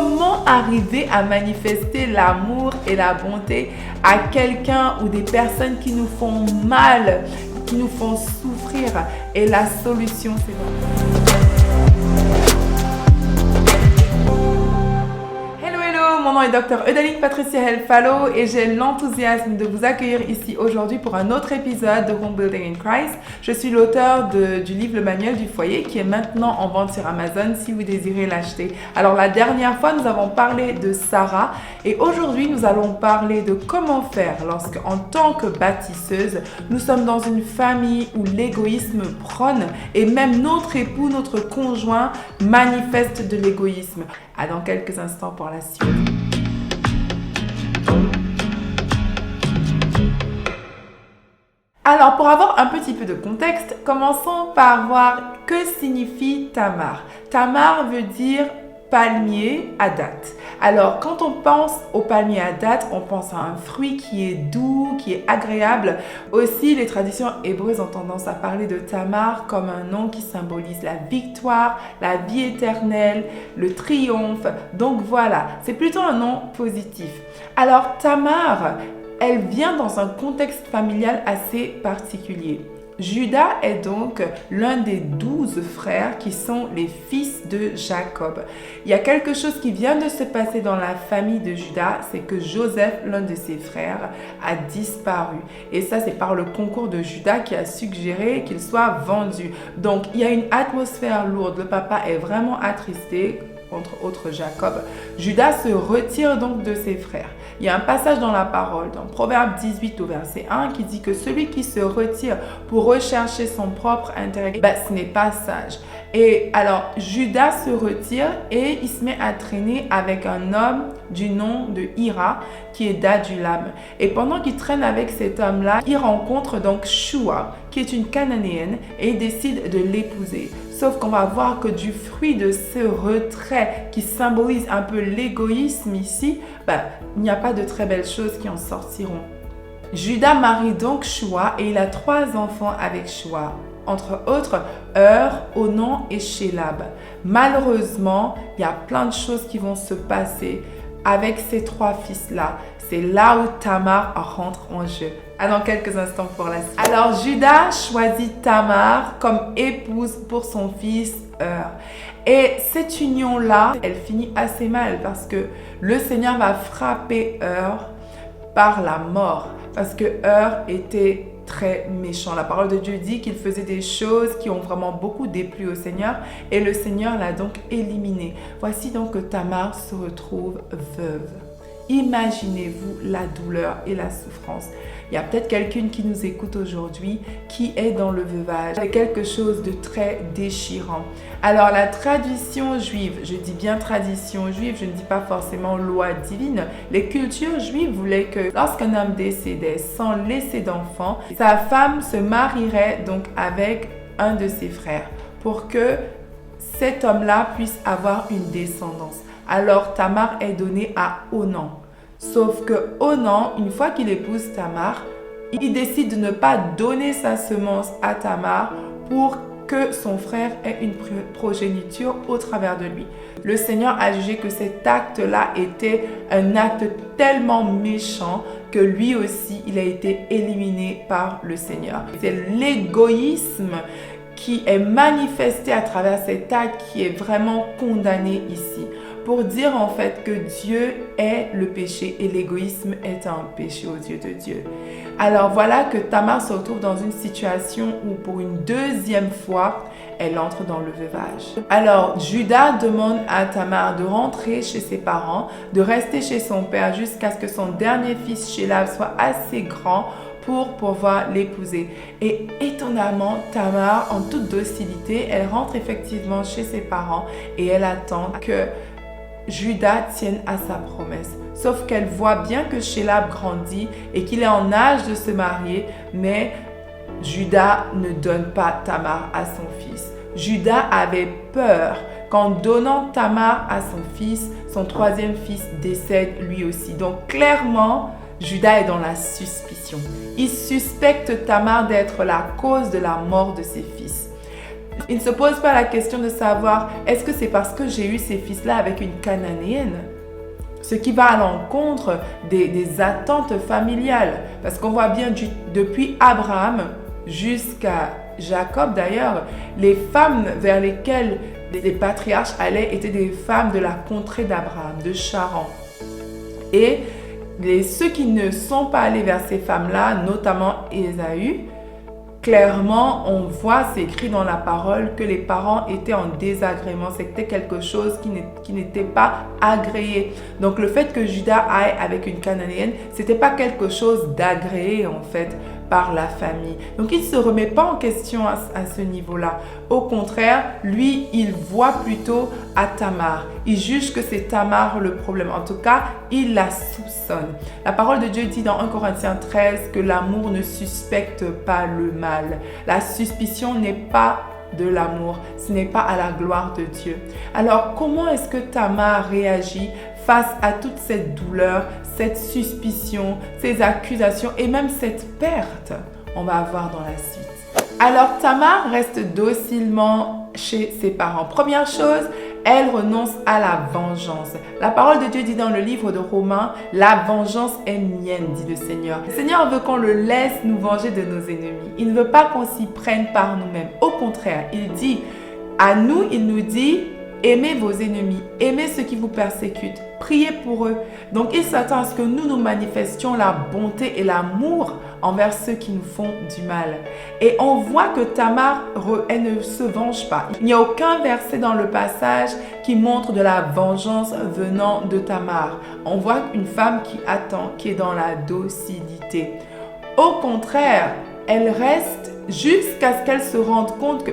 Comment arriver à manifester l'amour et la bonté à quelqu'un ou des personnes qui nous font mal, qui nous font souffrir? Et la solution, c'est vraiment... Mon nom est Dr. Eudaline Patricia Helfalo et j'ai l'enthousiasme de vous accueillir ici aujourd'hui pour un autre épisode de Home Building in Christ. Je suis l'auteur du livre Le Manuel du foyer qui est maintenant en vente sur Amazon si vous désirez l'acheter. Alors la dernière fois, nous avons parlé de Sarah et aujourd'hui, nous allons parler de comment faire lorsque, en tant que bâtisseuse, nous sommes dans une famille où l'égoïsme prône et même notre époux, notre conjoint manifeste de l'égoïsme. À dans quelques instants pour la suite. Alors, pour avoir un petit peu de contexte, commençons par voir que signifie Tamar. Tamar veut dire palmier à date. Alors, quand on pense au palmier à date, on pense à un fruit qui est doux, qui est agréable. Aussi, les traditions hébreues ont tendance à parler de Tamar comme un nom qui symbolise la victoire, la vie éternelle, le triomphe. Donc voilà, c'est plutôt un nom positif. Alors, Tamar, elle vient dans un contexte familial assez particulier. Judas est donc l'un des 12 frères qui sont les fils de Jacob. Il y a quelque chose qui vient de se passer dans la famille de Judas, c'est que Joseph, l'un de ses frères, a disparu. Et ça, c'est par le concours de Judas qui a suggéré qu'il soit vendu. Donc, il y a une atmosphère lourde. Le papa est vraiment attristé, entre autres Jacob. Judas se retire donc de ses frères. Il y a un passage dans la parole, dans Proverbe 18 au verset 1, qui dit que celui qui se retire pour rechercher son propre intérêt, ce n'est pas sage. Et alors, Judas se retire et il se met à traîner avec un homme du nom de Hira, qui est d'Adulam. Et pendant qu'il traîne avec cet homme-là, il rencontre donc Shua, qui est une Cananéenne, et il décide de l'épouser. Sauf qu'on va voir que du fruit de ce retrait qui symbolise un peu l'égoïsme ici, il n'y a pas de très belles choses qui en sortiront. Judas marie donc Shua et il a 3 enfants avec Shua. Entre autres, Onan et Shélab. Malheureusement, il y a plein de choses qui vont se passer avec ces 3 fils-là. C'est là où Tamar rentre en jeu. Dans quelques instants pour la suite. Alors, Judas choisit Tamar comme épouse pour son fils Et cette union-là, elle finit assez mal parce que le Seigneur va frapper par la mort. Parce que était très méchant. La parole de Dieu dit qu'il faisait des choses qui ont vraiment beaucoup déplu au Seigneur et le Seigneur l'a donc éliminé. Voici donc que Tamar se retrouve veuve. Imaginez-vous la douleur et la souffrance. Il y a peut-être quelqu'un qui nous écoute aujourd'hui qui est dans le veuvage. C'est quelque chose de très déchirant. Alors la tradition juive, je dis bien tradition juive, je ne dis pas forcément loi divine. Les cultures juives voulaient que lorsqu'un homme décédait sans laisser d'enfant, sa femme se marierait donc avec un de ses frères pour que cet homme-là puisse avoir une descendance. Alors Tamar est donnée à Onan. Sauf que Onan, une fois qu'il épouse Tamar, il décide de ne pas donner sa semence à Tamar pour que son frère ait une progéniture au travers de lui. Le Seigneur a jugé que cet acte-là était un acte tellement méchant que lui aussi, il a été éliminé par le Seigneur. C'est l'égoïsme qui est manifesté à travers cet acte qui est vraiment condamné ici. Pour dire en fait que Dieu est le péché et l'égoïsme est un péché aux yeux de Dieu. Alors voilà que Tamar se retrouve dans une situation où pour une deuxième fois, elle entre dans le veuvage. Alors Judas demande à Tamar de rentrer chez ses parents, de rester chez son père jusqu'à ce que son dernier fils Shélab soit assez grand pour pouvoir l'épouser. Et étonnamment, Tamar, en toute docilité, elle rentre effectivement chez ses parents et elle attend que Judas tienne à sa promesse. Sauf qu'elle voit bien que Shélab grandit et qu'il est en âge de se marier, mais Judas ne donne pas Tamar à son fils. Judas avait peur qu'en donnant Tamar à son fils, son 3e fils décède lui aussi. Donc clairement, Judas est dans la suspicion. Il suspecte Tamar d'être la cause de la mort de ses fils. Il ne se pose pas la question de savoir est-ce que c'est parce que j'ai eu ces fils-là avec une Cananéenne? Ce qui va à l'encontre des attentes familiales. Parce qu'on voit bien depuis Abraham jusqu'à Jacob d'ailleurs, les femmes vers lesquelles les patriarches allaient étaient des femmes de la contrée d'Abraham, de Charan. Et ceux qui ne sont pas allés vers ces femmes-là, notamment Ésaü, clairement, on voit, c'est écrit dans la parole, que les parents étaient en désagrément. C'était quelque chose qui n'était pas agréé. Donc, le fait que Judas aille avec une Cananéenne, c'était pas quelque chose d'agréé, en fait, par la famille. Donc, il ne se remet pas en question à ce niveau-là. Au contraire, lui, il voit plutôt à Tamar. Il juge que c'est Tamar le problème. En tout cas, il la soupçonne. La parole de Dieu dit dans 1 Corinthiens 13 que l'amour ne suspecte pas le mal. La suspicion n'est pas de l'amour, ce n'est pas à la gloire de Dieu. Alors, comment est-ce que Tamar réagit face à toute cette douleur, cette suspicion, ces accusations et même cette perte? On va voir dans la suite. Alors, Tamar reste docilement chez ses parents. Première chose, elle renonce à la vengeance. La parole de Dieu dit dans le livre de Romains, « La vengeance est mienne, dit le Seigneur. » Le Seigneur veut qu'on le laisse nous venger de nos ennemis. Il ne veut pas qu'on s'y prenne par nous-mêmes. Au contraire, il dit, à nous, il nous dit, aimez vos ennemis, aimez ceux qui vous persécutent, priez pour eux. Donc, il s'attend à ce que nous manifestions la bonté et l'amour envers ceux qui nous font du mal. Et on voit que Tamar, elle ne se venge pas. Il n'y a aucun verset dans le passage qui montre de la vengeance venant de Tamar. On voit une femme qui attend, qui est dans la docilité. Au contraire, elle reste jusqu'à ce qu'elle se rende compte que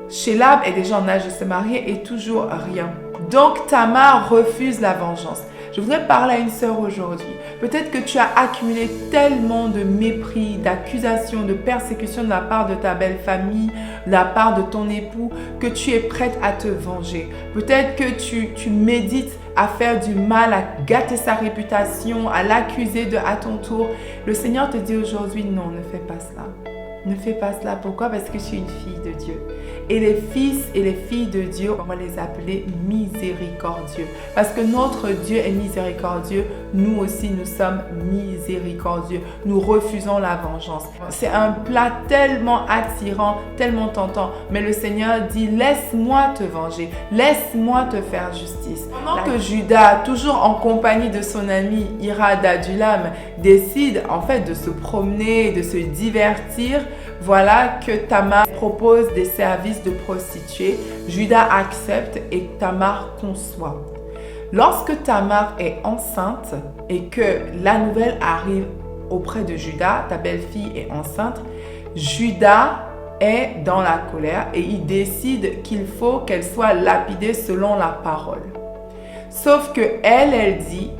Shélab est déjà en âge de se marier et toujours rien. Donc Tamar refuse la vengeance. Je voudrais parler à une sœur aujourd'hui. Peut-être que tu as accumulé tellement de mépris, d'accusations, de persécutions de la part de ta belle famille, de la part de ton époux, que tu es prête à te venger. Peut-être que tu médites à faire du mal, à gâter sa réputation, à l'accuser à ton tour. Le Seigneur te dit aujourd'hui, non, ne fais pas cela. Ne fais pas cela. Pourquoi? Parce que tu es une fille de Dieu. Et les fils et les filles de Dieu, on va les appeler miséricordieux. Parce que notre Dieu est miséricordieux, nous aussi nous sommes miséricordieux. Nous refusons la vengeance. C'est un plat tellement attirant, tellement tentant. Mais le Seigneur dit, laisse-moi te venger, laisse-moi te faire justice. Pendant que Judas, toujours en compagnie de son ami Hira d'Adulam, décide en fait de se promener, de se divertir, voilà que Tamar propose des services de prostituée. Judas accepte et Tamar conçoit. Lorsque Tamar est enceinte et que la nouvelle arrive auprès de Judas, ta belle-fille est enceinte, Judas est dans la colère et il décide qu'il faut qu'elle soit lapidée selon la parole. Sauf que elle dit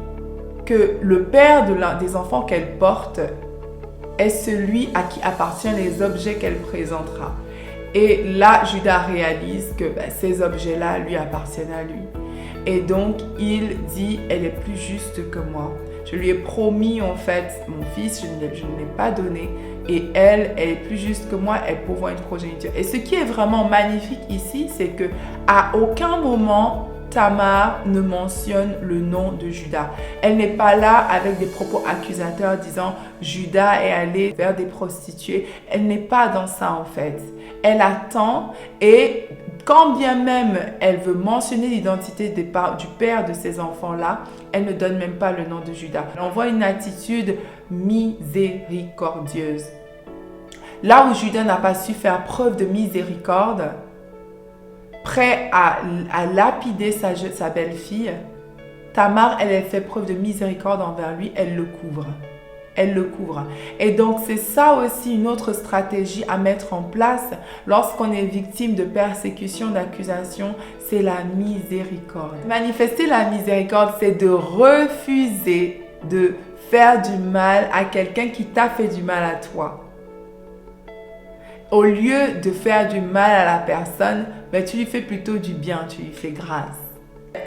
que le père des enfants qu'elle porte est celui à qui appartiennent les objets qu'elle présentera. Et là, Judas réalise que ces objets-là lui appartiennent à lui. Et donc, il dit, elle est plus juste que moi. Je lui ai promis, en fait, mon fils, je ne l'ai pas donné. Et elle est plus juste que moi, elle pourvoit une progéniture. Et ce qui est vraiment magnifique ici, c'est que à aucun moment, Tamar ne mentionne le nom de Judas. Elle n'est pas là avec des propos accusateurs disant Judas est allé vers des prostituées. Elle n'est pas dans ça en fait. Elle attend et quand bien même elle veut mentionner l'identité du père de ces enfants-là, elle ne donne même pas le nom de Judas. On voit une attitude miséricordieuse. Là où Judas n'a pas su faire preuve de miséricorde, prêt à lapider sa belle-fille, Tamar, elle fait preuve de miséricorde envers lui, elle le couvre. Elle le couvre. Et donc, c'est ça aussi une autre stratégie à mettre en place lorsqu'on est victime de persécution, d'accusation, c'est la miséricorde. Manifester la miséricorde, c'est de refuser de faire du mal à quelqu'un qui t'a fait du mal à toi. Au lieu de faire du mal à la personne, tu lui fais plutôt du bien, tu lui fais grâce.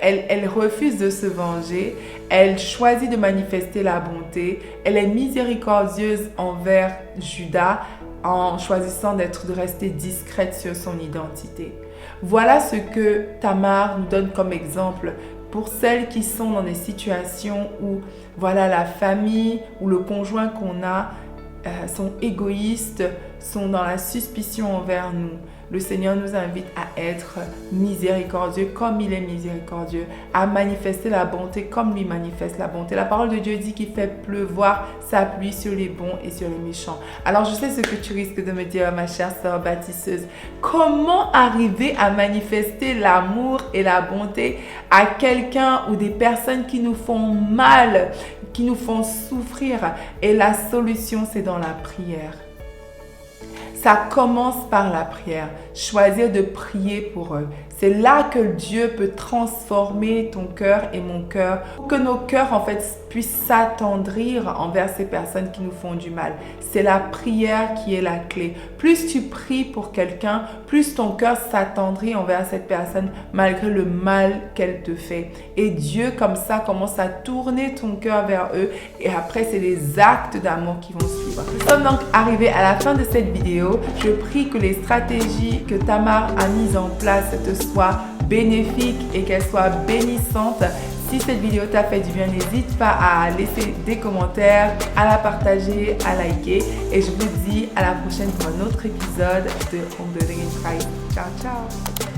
Elle refuse de se venger, elle choisit de manifester la bonté, elle est miséricordieuse envers Judas en choisissant de rester discrète sur son identité. Voilà ce que Tamar nous donne comme exemple pour celles qui sont dans des situations où voilà, la famille ou le conjoint qu'on a sont égoïstes, sont dans la suspicion envers nous. Le Seigneur nous invite à être miséricordieux comme il est miséricordieux, à manifester la bonté comme lui manifeste la bonté. La parole de Dieu dit qu'il fait pleuvoir sa pluie sur les bons et sur les méchants. Alors je sais ce que tu risques de me dire, ma chère sœur bâtisseuse. Comment arriver à manifester l'amour et la bonté à quelqu'un ou des personnes qui nous font mal, qui nous font souffrir? Et la solution, c'est dans la prière. Ça commence par la prière. Choisir de prier pour eux. C'est là que Dieu peut transformer ton cœur et mon cœur. Pour que nos cœurs, en fait, puissent s'attendrir envers ces personnes qui nous font du mal. C'est la prière qui est la clé. Plus tu pries pour quelqu'un, plus ton cœur s'attendrit envers cette personne malgré le mal qu'elle te fait. Et Dieu, comme ça, commence à tourner ton cœur vers eux. Et après, c'est les actes d'amour qui vont suivre. Nous sommes donc arrivés à la fin de cette vidéo. Je prie que les stratégies que Tamar a mises en place te soient bénéfiques et qu'elles soient bénissantes. Si cette vidéo t'a fait du bien, n'hésite pas à laisser des commentaires, à la partager, à liker. Et je vous dis à la prochaine pour un autre épisode de On Building in Christ. Ciao, ciao!